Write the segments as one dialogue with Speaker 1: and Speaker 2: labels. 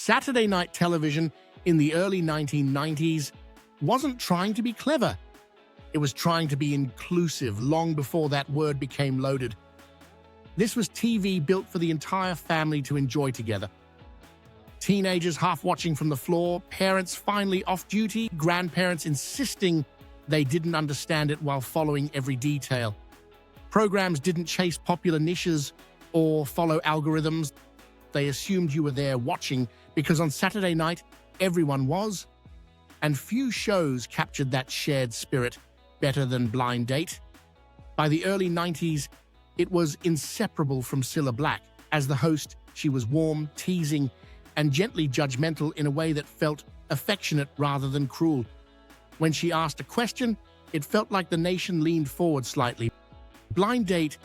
Speaker 1: Saturday night television in the early 1990s wasn't trying to be clever. It was trying to be inclusive long before that word became loaded. This was TV built for the entire family to enjoy together. Teenagers half watching from the floor, parents finally off duty, grandparents insisting they didn't understand it while following every detail. Programs didn't chase popular niches or follow algorithms. They assumed you were there watching because on Saturday night, everyone was. And few shows captured that shared spirit better than Blind Date. By the early 90s, it was inseparable from Cilla Black. As the host, she was warm, teasing, and gently judgmental in a way that felt affectionate rather than cruel. When she asked a question, it felt like the nation leaned forward slightly. Blind Date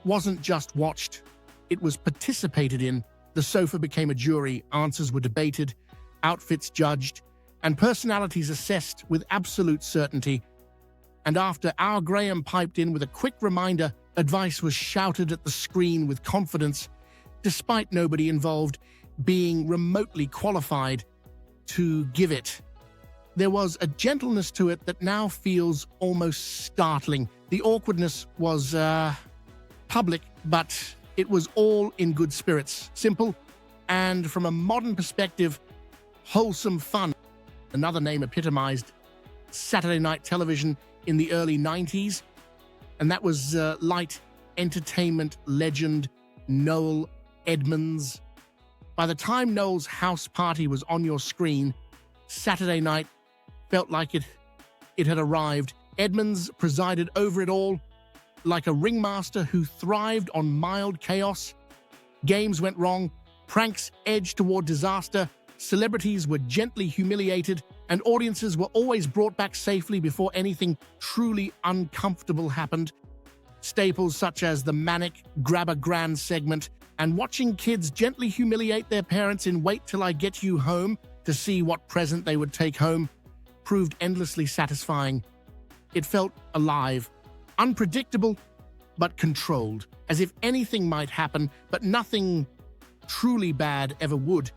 Speaker 1: wasn't just watched, it was participated in. The sofa became a jury, answers were debated, outfits judged, and personalities assessed with absolute certainty. And after our Graham piped in with a quick reminder, advice was shouted at the screen with confidence, despite nobody involved being remotely qualified to give it. There was a gentleness to it that now feels almost startling. The awkwardness was public, but it was all in good spirits. Simple, and from a modern perspective, wholesome fun. Another name epitomized Saturday night television in the early 90s, and that was light entertainment legend Noel Edmonds. By the time Noel's house party was on your screen, Saturday night felt like it had arrived. Edmonds presided over it all, like a ringmaster who thrived on mild chaos. Games went wrong, pranks edged toward disaster, celebrities were gently humiliated, and audiences were always brought back safely before anything truly uncomfortable happened. Staples such as the manic grab-a-gran segment and watching kids gently humiliate their parents in Wait Till I Get You Home to see what present they would take home proved endlessly satisfying. It felt alive, unpredictable, but controlled, as if anything might happen, but nothing truly bad ever would.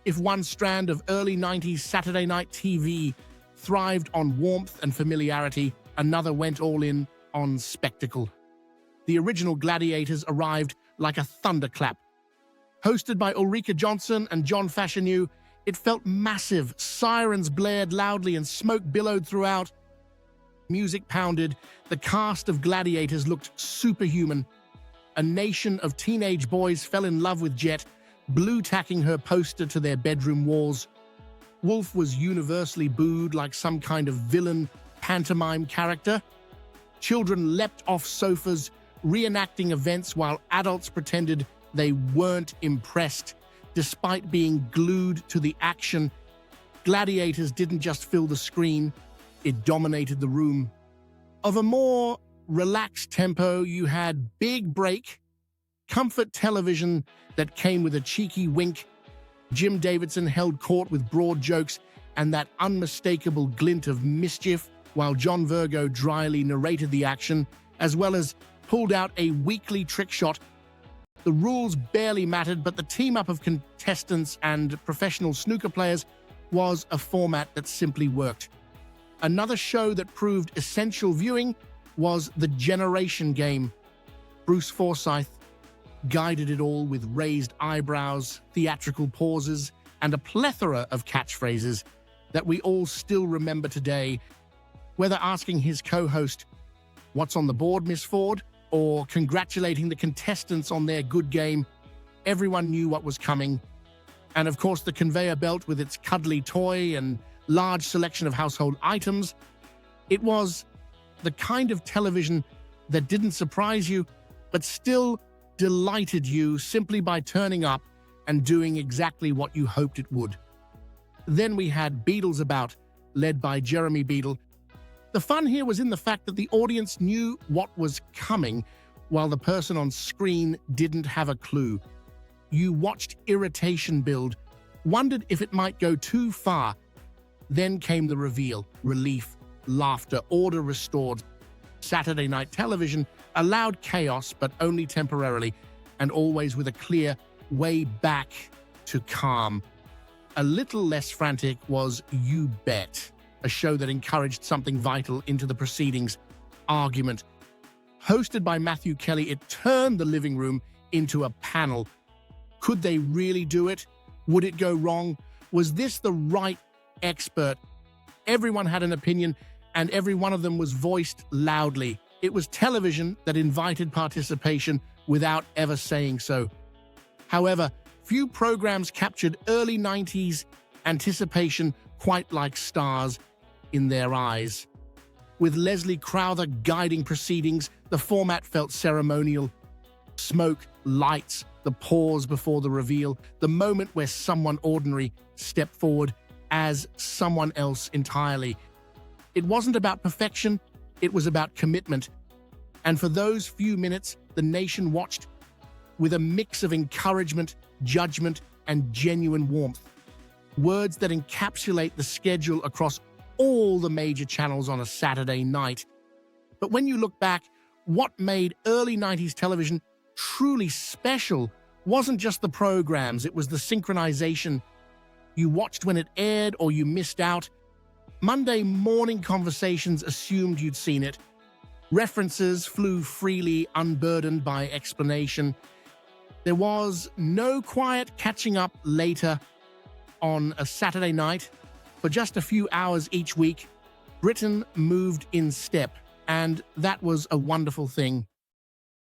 Speaker 1: If one strand of early 90s Saturday night TV thrived on warmth and familiarity, another went all in on spectacle. The original Gladiators arrived like a thunderclap. Hosted by Ulrika Jonsson and John Fashanu, it felt massive. Sirens blared loudly and smoke billowed throughout. Music pounded. The cast of Gladiators looked superhuman. A nation of teenage boys fell in love with Jet, blue-tacking her poster to their bedroom walls. Wolf was universally booed like some kind of villain pantomime character. Children leapt off sofas, reenacting events while adults pretended they weren't impressed. Despite being glued to the action, Gladiators didn't just fill the screen, it dominated the room. Of a more relaxed tempo, you had Big Break, comfort television that came with a cheeky wink. Jim Davidson held court with broad jokes and that unmistakable glint of mischief, while John Virgo dryly narrated the action, as well as pulled out a weekly trick shot. The rules barely mattered, but the team-up of contestants and professional snooker players was a format that simply worked. Another show that proved essential viewing was The Generation Game. Bruce Forsyth guided it all with raised eyebrows, theatrical pauses, and a plethora of catchphrases that we all still remember today. Whether asking his co-host, "What's on the board, Miss Ford?" or congratulating the contestants on their good game, everyone knew what was coming. And of course, the conveyor belt with its cuddly toy and large selection of household items. It was the kind of television that didn't surprise you, but still delighted you simply by turning up and doing exactly what you hoped it would. Then we had Beadle's About, led by Jeremy Beadle. The fun here was in the fact that the audience knew what was coming, while the person on screen didn't have a clue. You watched irritation build, wondered if it might go too far. Then came the reveal, relief, laughter, order restored. Saturday night television allowed chaos, but only temporarily, and always with a clear way back to calm. A little less frantic was You Bet, a show that encouraged something vital into the proceedings: argument. Hosted by Matthew Kelly, it turned the living room into a panel. Could they really do it? Would it go wrong? Was this the right expert? Everyone had an opinion, and every one of them was voiced loudly. It was television that invited participation without ever saying so. However, few programs captured early 90s anticipation quite like Stars in Their Eyes. With Leslie Crowther guiding proceedings, the format felt ceremonial. Smoke, lights, the pause before the reveal, the moment where someone ordinary stepped forward as someone else entirely. It wasn't about perfection, it was about commitment. And for those few minutes, the nation watched with a mix of encouragement, judgment, and genuine warmth. Words that encapsulate the schedule across all the major channels on a Saturday night. But when you look back, what made early 90s television truly special wasn't just the programs, it was the synchronization. You watched when it aired or you missed out. Monday morning conversations assumed you'd seen it. References flew freely, unburdened by explanation. There was no quiet catching up later on a Saturday night. For just a few hours each week, Britain moved in step, and that was a wonderful thing.